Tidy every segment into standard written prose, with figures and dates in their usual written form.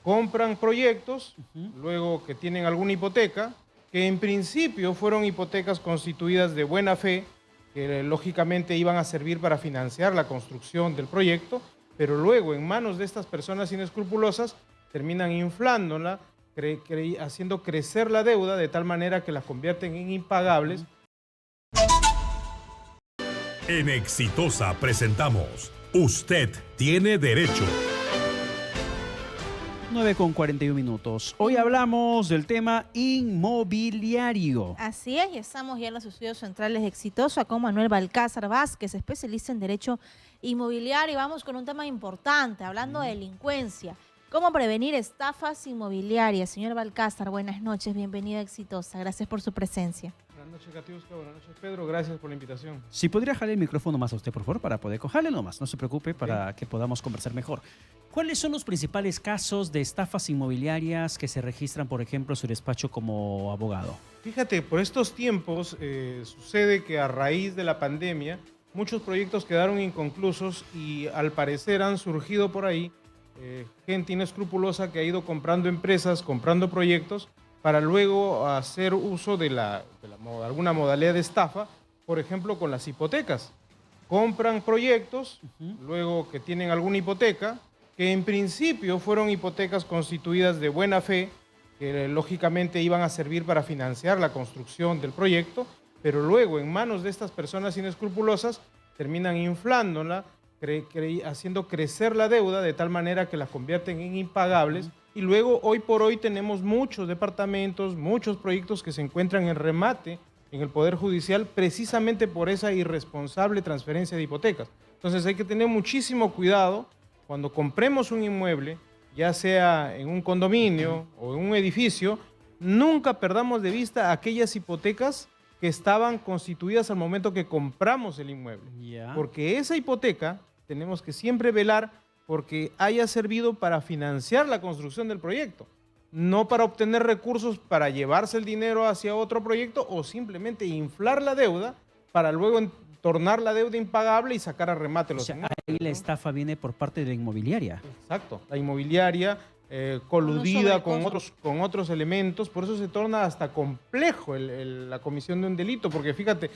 compran proyectos, luego que tienen alguna hipoteca, que en principio fueron hipotecas constituidas de buena fe, que lógicamente iban a servir para financiar la construcción del proyecto, pero luego en manos de estas personas inescrupulosas terminan inflándola, haciendo crecer la deuda de tal manera que la convierten en impagables. En Exitosa presentamos Usted tiene derecho. 9:41. Hoy hablamos del tema inmobiliario. Así es, y estamos ya en los estudios centrales de Exitosa con Manuel Balcázar Vázquez, especialista en Derecho Inmobiliario. Y vamos con un tema importante, hablando de delincuencia. ¿Cómo prevenir estafas inmobiliarias? Señor Balcázar, buenas noches, bienvenido a Exitosa. Gracias por su presencia. Buenas noches, Katiuska. Buenas noches, Pedro. Gracias por la invitación. Si podría jalar el micrófono más a usted, por favor, para poder cogerle nomás. No se preocupe, para que podamos conversar mejor. ¿Cuáles son los principales casos de estafas inmobiliarias que se registran, por ejemplo, en su despacho como abogado? Fíjate, por estos tiempos sucede que a raíz de la pandemia muchos proyectos quedaron inconclusos y al parecer han surgido por ahí gente inescrupulosa que ha ido comprando empresas, comprando proyectos para luego hacer uso de alguna modalidad de estafa, por ejemplo con las hipotecas. Compran proyectos, luego que tienen alguna hipoteca, que en principio fueron hipotecas constituidas de buena fe, que lógicamente iban a servir para financiar la construcción del proyecto, pero luego en manos de estas personas inescrupulosas terminan inflándola, haciendo crecer la deuda de tal manera que la convierten en impagables. Y luego, hoy por hoy, tenemos muchos departamentos, muchos proyectos que se encuentran en remate en el Poder Judicial precisamente por esa irresponsable transferencia de hipotecas. Entonces hay que tener muchísimo cuidado cuando compremos un inmueble, ya sea en un condominio o en un edificio, nunca perdamos de vista aquellas hipotecas que estaban constituidas al momento que compramos el inmueble. Porque esa hipoteca tenemos que siempre velar porque haya servido para financiar la construcción del proyecto, no para obtener recursos para llevarse el dinero hacia otro proyecto o simplemente inflar la deuda para luego tornar la deuda impagable y sacar a remate los inmuebles. Ahí la estafa viene por parte de la inmobiliaria. Exacto, la inmobiliaria coludida con otros elementos, por eso se torna hasta complejo la comisión de un delito, porque fíjate,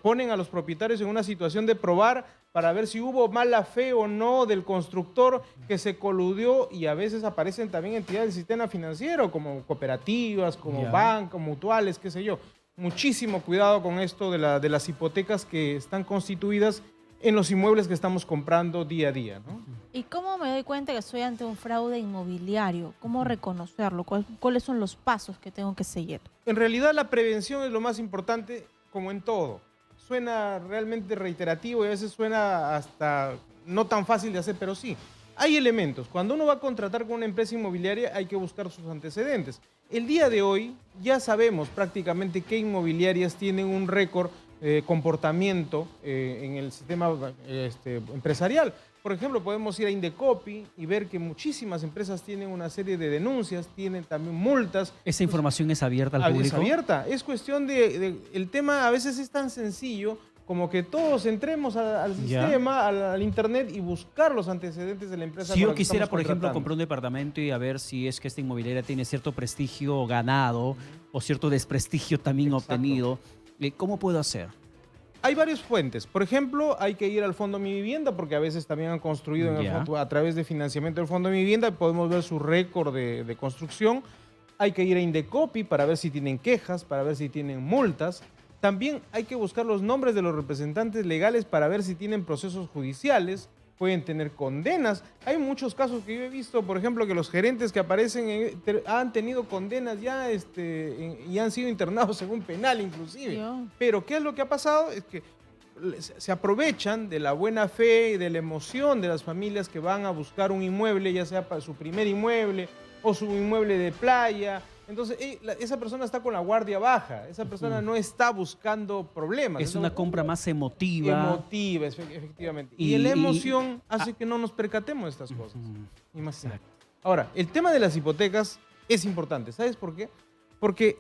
ponen a los propietarios en una situación de probar para ver si hubo mala fe o no del constructor que se coludió, y a veces aparecen también entidades del sistema financiero como cooperativas, como bancos, mutuales, qué sé yo. Muchísimo cuidado con esto de las hipotecas que están constituidas en los inmuebles que estamos comprando día a día, ¿no? ¿Y cómo me doy cuenta que estoy ante un fraude inmobiliario? ¿Cómo reconocerlo? ¿Cuáles son los pasos que tengo que seguir? En realidad la prevención es lo más importante, como en todo. Suena realmente reiterativo y a veces suena hasta no tan fácil de hacer, pero sí. Hay elementos. Cuando uno va a contratar con una empresa inmobiliaria hay que buscar sus antecedentes. El día de hoy ya sabemos prácticamente qué inmobiliarias tienen un récord comportamiento en el sistema empresarial. Por ejemplo, podemos ir a Indecopi y ver que muchísimas empresas tienen una serie de denuncias, tienen también multas. ¿Esa información es abierta al público? Es abierta. Es cuestión el tema a veces es tan sencillo como que todos entremos al sistema, al internet y buscar los antecedentes de la empresa. Si yo quisiera, por ejemplo, comprar un departamento y a ver si es que esta inmobiliaria tiene cierto prestigio ganado o cierto desprestigio también obtenido, ¿cómo puedo hacer? Hay varias fuentes. Por ejemplo, hay que ir al Fondo Mi Vivienda porque a veces también han construido a través de financiamiento del Fondo Mi Vivienda. Podemos ver su récord de construcción. Hay que ir a Indecopi para ver si tienen quejas, para ver si tienen multas. También hay que buscar los nombres de los representantes legales para ver si tienen procesos judiciales, pueden tener condenas. Hay muchos casos que yo he visto, por ejemplo, que los gerentes que aparecen han tenido condenas ya y han sido internados según penal inclusive. Pero ¿qué es lo que ha pasado? Es que se aprovechan de la buena fe y de la emoción de las familias que van a buscar un inmueble, ya sea para su primer inmueble o su inmueble de playa. Entonces, esa persona está con la guardia baja, esa persona no está buscando problemas. Es una compra más emotiva. Emotiva, efectivamente. Y la emoción hace que no nos percatemos de estas cosas. Y más. Ahora, el tema de las hipotecas es importante. ¿Sabes por qué? Porque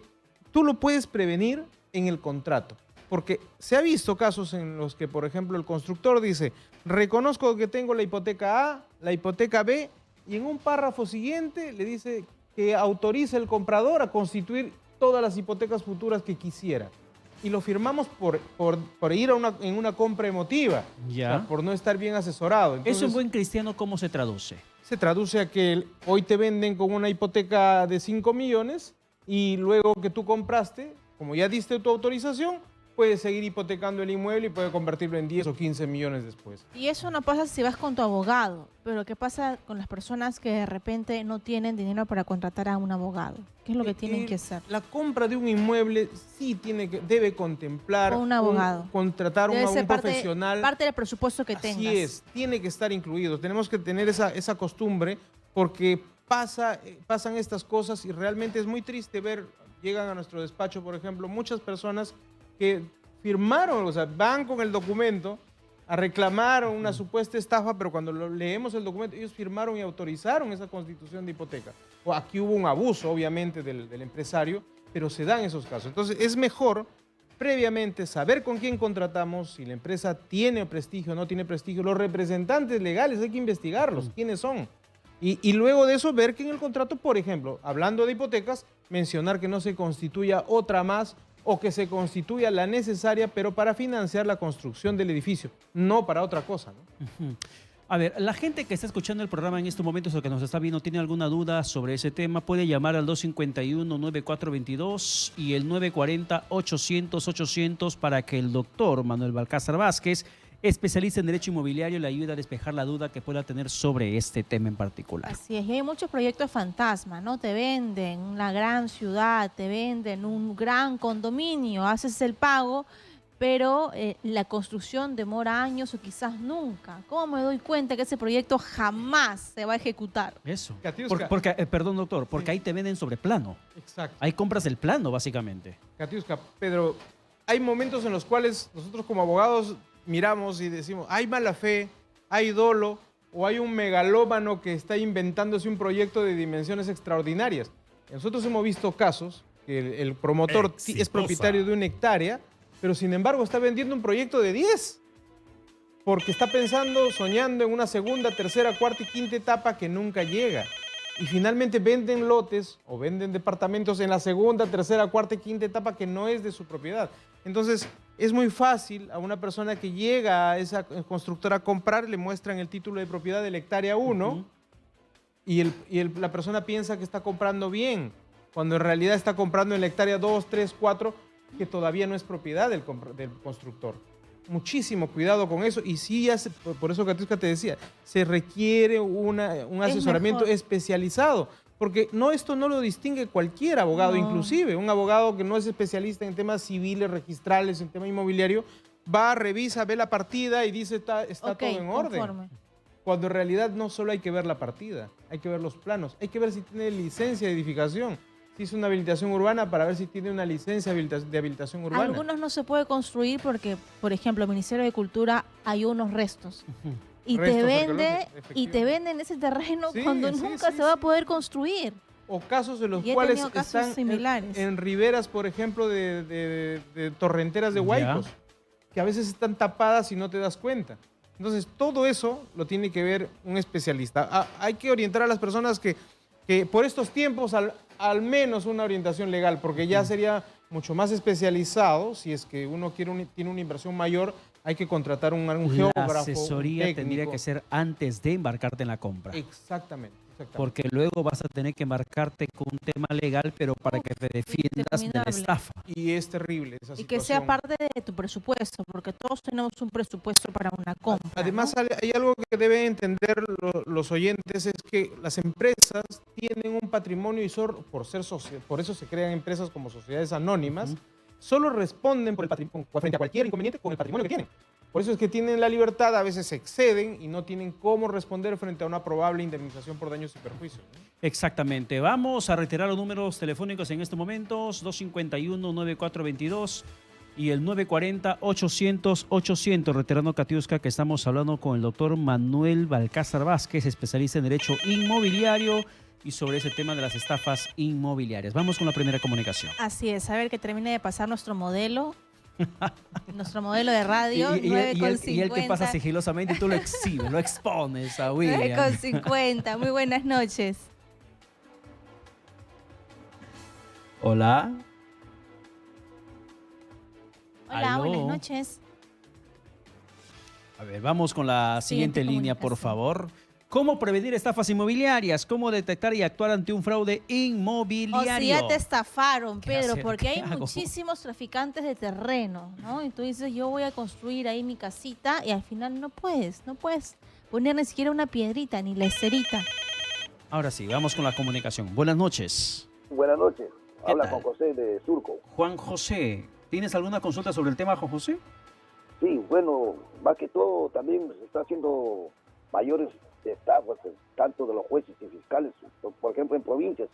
tú lo puedes prevenir en el contrato. Porque se ha visto casos en los que, por ejemplo, el constructor dice, reconozco que tengo la hipoteca A, la hipoteca B y en un párrafo siguiente le dice que autoriza el comprador a constituir todas las hipotecas futuras que quisiera. Y lo firmamos por ir en una compra emotiva, Ya. o sea, por no estar bien asesorado. Eso Entonces, en buen cristiano, ¿cómo se traduce? se traduce a que hoy te venden con una hipoteca de 5 millones y luego que tú compraste, como ya diste tu autorización, puedes seguir hipotecando el inmueble y puedes convertirlo en 10 o 15 millones después. Y eso no pasa si vas con tu abogado, pero ¿qué pasa con las personas que de repente no tienen dinero para contratar a un abogado? ¿Qué es lo que tienen que hacer? La compra de un inmueble sí debe contemplar Un abogado. contratar Debe un ser profesional. parte del presupuesto que Así tengas. es, tiene que estar incluido. Tenemos que tener esa costumbre porque pasan estas cosas y realmente es muy triste ver, llegan a nuestro despacho, por ejemplo, muchas personas que firmaron, o sea, van con el documento a reclamar una supuesta estafa, pero cuando leemos el documento, ellos firmaron y autorizaron esa constitución de hipoteca. O aquí hubo un abuso, obviamente, del empresario, pero se dan esos casos. Entonces, es mejor previamente saber con quién contratamos, si la empresa tiene prestigio o no tiene prestigio. Los representantes legales hay que investigarlos, quiénes son. Y luego de eso, ver que en el contrato, por ejemplo, hablando de hipotecas, mencionar que no se constituya otra más o que se constituya la necesaria, pero para financiar la construcción del edificio, no para otra cosa, ¿no? Ujú. A ver, la gente que está escuchando el programa en estos momentos o que nos está viendo tiene alguna duda sobre ese tema, puede llamar al 251-9422 y el 940-800-800 para que el doctor Manuel Balcázar Vázquez, especialista en derecho inmobiliario, le ayude a despejar la duda que pueda tener sobre este tema en particular. Así es, y hay muchos proyectos fantasma, ¿no? Te venden una gran ciudad, te venden un gran condominio, haces el pago, pero la construcción demora años o quizás nunca. ¿Cómo me doy cuenta que ese proyecto jamás se va a ejecutar? Eso. Katiuska. Porque, perdón, doctor, porque Sí. ahí te venden sobre plano. Exacto. Ahí compras el plano, básicamente. Katiuska, Pedro, hay momentos en los cuales nosotros como abogados miramos y decimos, hay mala fe, hay dolo, o hay un megalómano que está inventándose un proyecto de dimensiones extraordinarias. Nosotros hemos visto casos que el promotor es Exitosa. propietario de 1 hectárea, pero sin embargo está vendiendo un proyecto de 10, porque está pensando, soñando en una segunda, tercera, cuarta y quinta etapa que nunca llega. Y finalmente venden lotes o venden departamentos en la segunda, tercera, cuarta y quinta etapa que no es de su propiedad. Entonces, es muy fácil a una persona que llega a esa constructora a comprar, le muestran el título de propiedad de la hectárea 1 y la persona piensa que está comprando bien, cuando en realidad está comprando en la hectárea 2, 3, 4, que todavía no es propiedad del constructor. Muchísimo cuidado con eso y sí, por eso Katiuska te decía, se requiere un asesoramiento mejor. especializado, porque esto no lo distingue cualquier abogado, No. inclusive un abogado que no es especialista en temas civiles, registrales, en tema inmobiliario, va, revisa, ve la partida y dice está Ok, todo en orden. conforme. Cuando en realidad no solo hay que ver la partida, hay que ver los planos, hay que ver si tiene licencia de edificación, si es una habilitación urbana para ver si tiene una licencia de habilitación urbana. Algunos no se puede construir porque, por ejemplo, el Ministerio de Cultura hay unos restos. Y Restos te vende arqueológicos, y te venden ese terreno Sí, cuando sí, nunca sí, se va a sí. poder construir. O casos en los Y he cuales tenido casos están similares. en riberas, por ejemplo, de torrenteras de Ya. huaicos, que a veces están tapadas y no te das cuenta. Entonces, todo eso lo tiene que ver un especialista. Hay que orientar a las personas que por estos tiempos, al menos una orientación legal, porque ya sería mucho más especializado. Si es que uno tiene una inversión mayor, hay que contratar un La geógrafo, asesoría un tendría técnico. que ser antes de embarcarte en la compra. Exactamente. Porque luego vas a tener que embarcarte con un tema legal, pero para que te defiendas de la interminable. estafa. Y es terrible esa Y situación. que sea parte de tu presupuesto, porque todos tenemos un presupuesto para una compra. Además, ¿no? hay algo que deben entender los oyentes, es que las empresas tienen un patrimonio y por eso se crean empresas como sociedades anónimas, solo responden frente a cualquier inconveniente con el patrimonio que tienen. Por eso es que tienen la libertad, a veces se exceden y no tienen cómo responder frente a una probable indemnización por daños y perjuicios, ¿no? Exactamente. Vamos a retirar los números telefónicos en estos momentos, 251-9422 y el 940-800-800. Retirando Katiuska, que estamos hablando con el doctor Manuel Balcázar Vázquez, especialista en Derecho Inmobiliario y sobre ese tema de las estafas inmobiliarias. Vamos con la primera comunicación. Así es, a ver que termine de pasar nuestro modelo Nuestro modelo de radio, Y 9,50. él te pasa sigilosamente y tú lo exhibes, lo expones a William. 9,50. Muy buenas noches. Hola. Hola, Aló. buenas noches. A ver, vamos con la siguiente Siguiente línea, por comunicación. favor. ¿Cómo prevenir estafas inmobiliarias? ¿Cómo detectar y actuar ante un fraude O inmobiliario? si ya te estafaron, ¿Qué Pedro, hacer? porque ¿Qué hay hago? muchísimos traficantes de terreno, ¿no? Y tú dices, yo voy a construir ahí mi casita y al final no puedes poner ni siquiera una piedrita ni la esterita. Ahora sí, vamos con la comunicación. Buenas noches. Buenas noches. ¿Qué Habla tal? con José de Surco. Juan José, ¿tienes alguna consulta sobre el tema, Juan José? Sí, bueno, más que todo también se está haciendo mayores estafas, tanto de los jueces y fiscales, por ejemplo, en provincias.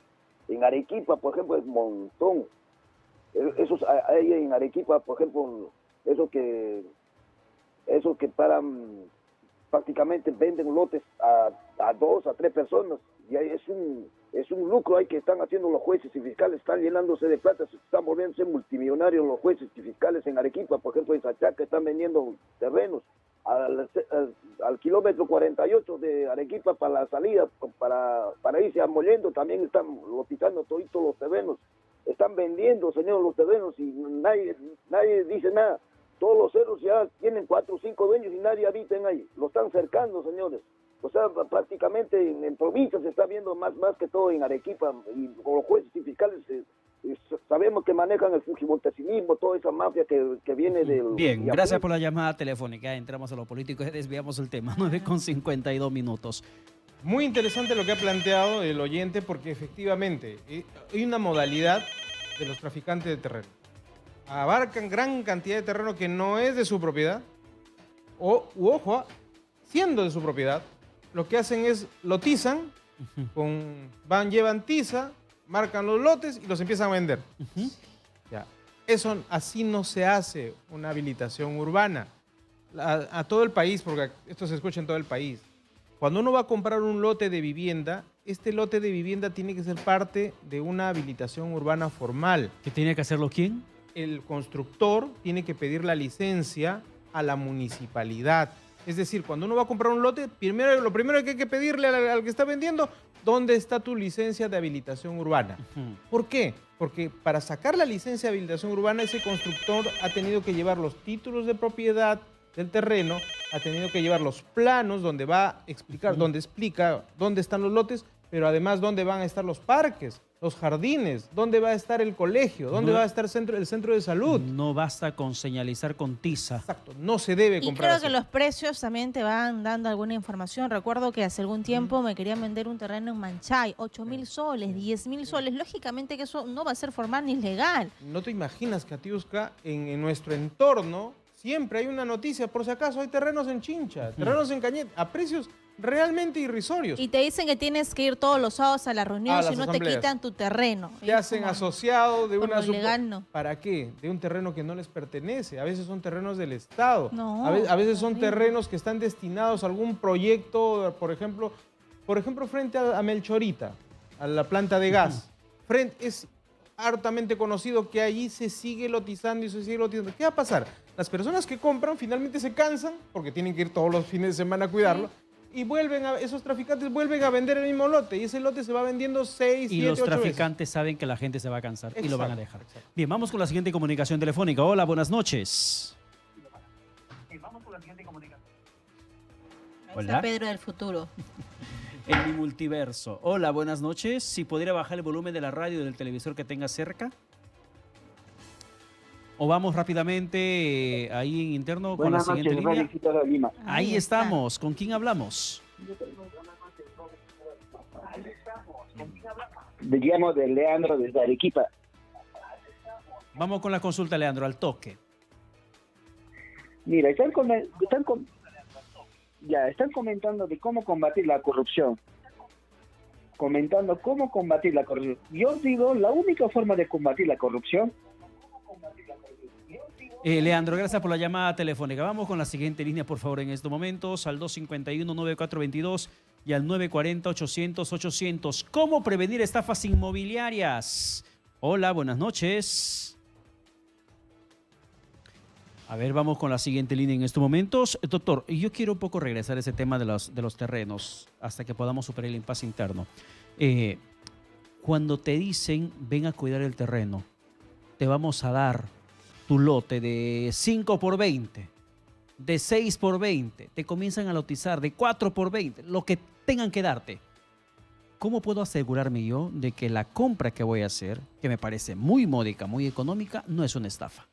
En Arequipa, por ejemplo, es un montón. Esos, hay en Arequipa, por ejemplo, esos que paran, prácticamente venden lotes a 2, a 3 personas. Y ahí es un lucro ahí que están haciendo los jueces y fiscales, están llenándose de plata, están volviéndose multimillonarios los jueces y fiscales en Arequipa, por ejemplo, en Sachaca están vendiendo terrenos al kilómetro 48 de Arequipa para la salida, para irse a Mollendo, también están lotizando toditos los terrenos, están vendiendo, señor, los terrenos y nadie dice nada. Todos los cerros ya tienen 4 o 5 dueños y nadie habita ahí, lo están cercando, señores. O sea, prácticamente en provincias se está viendo más que todo en Arequipa, y con los jueces y fiscales sabemos que manejan el fujimontesinismo, toda esa mafia que viene del... Bien, gracias por la llamada telefónica. Entramos a lo político y desviamos el tema. 9,52 minutos. Muy interesante lo que ha planteado el oyente porque efectivamente hay una modalidad de los traficantes de terreno. Abarcan gran cantidad de terreno que no es de su propiedad ojo, siendo de su propiedad, lo que hacen es lotizan, llevan tiza, marcan los lotes y los empiezan a vender. Ya. Eso así no se hace una habilitación urbana. A todo el país, porque esto se escucha en todo el país. Cuando uno va a comprar un lote de vivienda, este lote de vivienda tiene que ser parte de una habilitación urbana formal. ¿Qué tiene que hacerlo quién? El constructor tiene que pedir la licencia a la municipalidad. Es decir, cuando uno va a comprar un lote, lo primero que hay que pedirle al que está vendiendo, ¿dónde está tu licencia de habilitación urbana? ¿Por qué? Porque para sacar la licencia de habilitación urbana, ese constructor ha tenido que llevar los títulos de propiedad del terreno, ha tenido que llevar los planos donde va a explicar, donde explica dónde están los lotes, pero además dónde van a estar los parques, los jardines, dónde va a estar el colegio, dónde va a estar el centro de salud. No basta con señalizar con tiza. Exacto, no se debe Y comprar creo así. que los precios también te van dando alguna información. Recuerdo que hace algún tiempo me querían vender un terreno en Manchay, 8.000 soles, 10.000 soles. Lógicamente que eso no va a ser formal ni legal. No te imaginas, Katiuska, en nuestro entorno siempre hay una noticia, por si acaso hay terrenos en Chincha, terrenos en Cañete, a precios realmente irrisorios. Y te dicen que tienes que ir todos los sábados a la reunión, A si las no asambleas. te quitan tu terreno. Te hacen asociado de como una... legal, no. ¿Para qué? De un terreno que no les pertenece. A veces son terrenos del Estado. No, A veces son horrible. terrenos que están destinados a algún proyecto, por ejemplo frente a Melchorita, a la planta de gas. Es hartamente conocido que allí se sigue lotizando y se sigue lotizando. ¿Qué va a pasar? Las personas que compran finalmente se cansan porque tienen que ir todos los fines de semana a cuidarlo. Y esos traficantes vuelven a vender el mismo lote y ese lote se va vendiendo 6, 7, Y 8 los veces. traficantes saben que la gente se va a cansar y lo van a Exacto, dejar. exacto. Bien, vamos con la siguiente comunicación telefónica. Hola, buenas noches. Ahí Hola. está Pedro del futuro. En mi multiverso. Hola, buenas noches. Si pudiera bajar el volumen de la radio y del televisor que tenga cerca. O vamos rápidamente ahí en interno con la Buenas siguiente noches, línea. Radio Quito de Lima. Ahí está. estamos. ¿Con quién hablamos? Me llamo de Leandro desde Arequipa. Vamos con la consulta, Leandro, al toque. Mira, están comentando de cómo combatir la corrupción. Yo digo, la única forma de combatir la corrupción... Leandro, gracias por la llamada telefónica. Vamos con la siguiente línea, por favor, en estos momentos, al 251-9422 y al 940-800-800. ¿Cómo prevenir estafas inmobiliarias? Hola, buenas noches. A ver, vamos con la siguiente línea en estos momentos. Doctor, yo quiero un poco regresar a ese tema de los terrenos hasta que podamos superar el impasse interno. Cuando te dicen, ven a cuidar el terreno, te vamos a dar tu lote de 5 por 20, de 6 por 20, te comienzan a lotizar de 4 por 20, lo que tengan que darte. ¿Cómo puedo asegurarme yo de que la compra que voy a hacer, que me parece muy módica, muy económica, no es una estafa?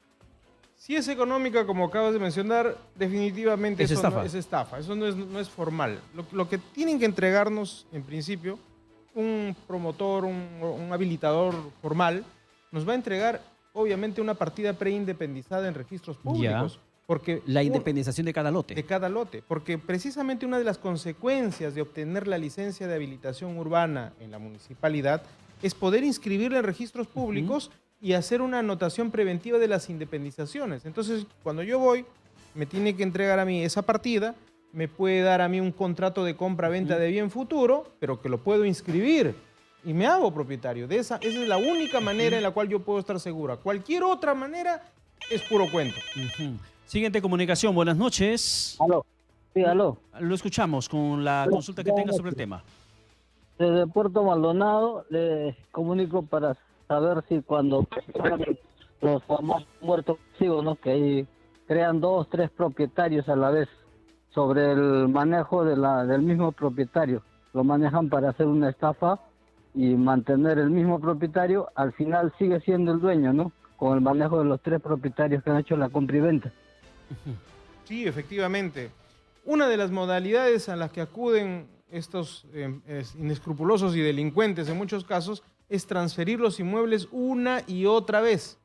Si es económica, como acabas de mencionar, definitivamente Es eso estafa. no es estafa, eso no es formal. Lo que tienen que entregarnos, en principio, un promotor, un habilitador formal, nos va a entregar, obviamente, una partida preindependizada en registros públicos. Porque La independización de cada lote. de cada lote, porque precisamente una de las consecuencias de obtener la licencia de habilitación urbana en la municipalidad es poder inscribirla en registros públicos y hacer una anotación preventiva de las independizaciones. Entonces, cuando yo voy, me tiene que entregar a mí esa partida, me puede dar a mí un contrato de compra-venta de bien futuro, pero que lo puedo inscribir y me hago propietario. Esa es la única manera en la cual yo puedo estar segura. Cualquier otra manera es puro cuento. Siguiente comunicación, buenas noches. Aló. Sí, aló. Lo escuchamos con la consulta que tenga sobre el tema. Desde Puerto Maldonado le comunico para saber si cuando los famosos muertos pasivos, ¿no? Que ahí crean 2, 3 propietarios a la vez sobre el manejo del mismo propietario. Lo manejan para hacer una estafa y mantener el mismo propietario. Al final sigue siendo el dueño, ¿no? Con el manejo de los 3 propietarios que han hecho la compra y venta. Sí, efectivamente. Una de las modalidades a las que acuden estos inescrupulosos y delincuentes en muchos casos es transferir los inmuebles una y otra vez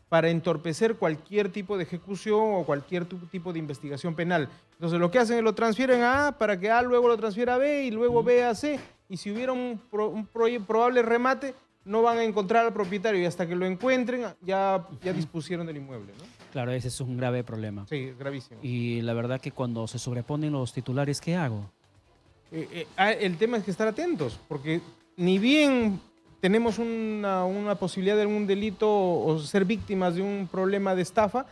para entorpecer cualquier tipo de ejecución o cualquier tipo de investigación penal. Entonces lo que hacen es lo transfieren a A para que A luego lo transfiera a B y luego B a C. Y si hubiera un probable remate, no van a encontrar al propietario y hasta que lo encuentren ya dispusieron del inmueble, ¿no? Claro, ese es un grave problema. Sí, es gravísimo. Y la verdad que cuando se sobreponen los titulares, ¿qué hago? El tema es que estar atentos, porque ni bien tenemos una posibilidad de algún delito o ser víctimas de un problema de estafa,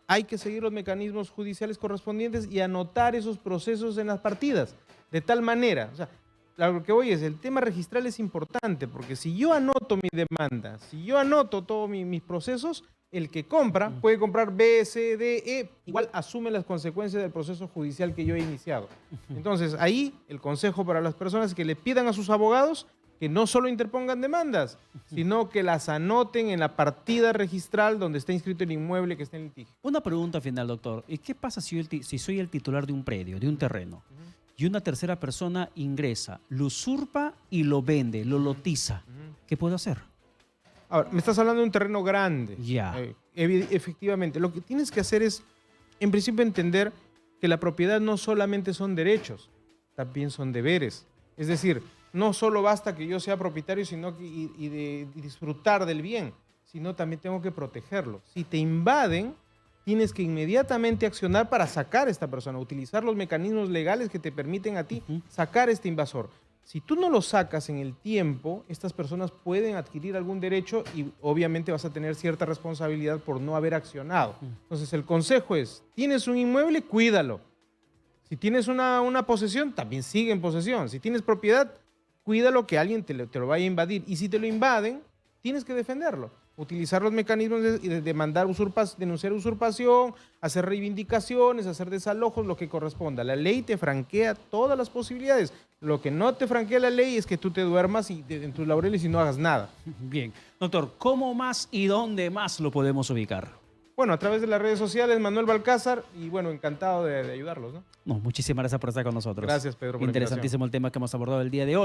hay que seguir los mecanismos judiciales correspondientes y anotar esos procesos en las partidas, de tal manera, o sea, lo que voy es, el tema registral es importante, porque si yo anoto mi demanda, si yo anoto todos mis procesos, el que compra puede comprar B, C, D, E, igual asume las consecuencias del proceso judicial que yo he iniciado. Entonces, ahí el consejo para las personas es que le pidan a sus abogados que no solo interpongan demandas, sino que las anoten en la partida registral donde está inscrito el inmueble que está en litigio. Una pregunta final, doctor. ¿Y qué pasa si soy el titular de un predio, de un terreno, y una tercera persona ingresa, lo usurpa y lo vende, lo lotiza? ¿Qué puedo hacer? Ahora, me estás hablando de un terreno grande. Ya. Efectivamente, lo que tienes que hacer es, en principio, entender que la propiedad no solamente son derechos, también son deberes. Es decir, no solo basta que yo sea propietario y de disfrutar del bien, sino también tengo que protegerlo. Si te invaden, tienes que inmediatamente accionar para sacar a esta persona, utilizar los mecanismos legales que te permiten a ti sacar a este invasor. Si tú no lo sacas en el tiempo, estas personas pueden adquirir algún derecho y obviamente vas a tener cierta responsabilidad por no haber accionado. Entonces el consejo es, tienes un inmueble, cuídalo. Si tienes una posesión, también sigue en posesión. Si tienes propiedad, cuídalo que alguien te lo vaya a invadir. Y si te lo invaden, tienes que defenderlo. Utilizar los mecanismos de demandar denunciar usurpación, hacer reivindicaciones, hacer desalojos, lo que corresponda. La ley te franquea todas las posibilidades. Lo que no te franquea la ley es que tú te duermas en tus laureles y no hagas nada. Bien. Doctor, ¿cómo más y dónde más lo podemos ubicar? Bueno, a través de las redes sociales, Manuel Balcázar, y bueno, encantado de ayudarlos, ¿no? No, muchísimas gracias por estar con nosotros. Gracias, Pedro, por la Interesantísimo el tema que hemos abordado el día de hoy.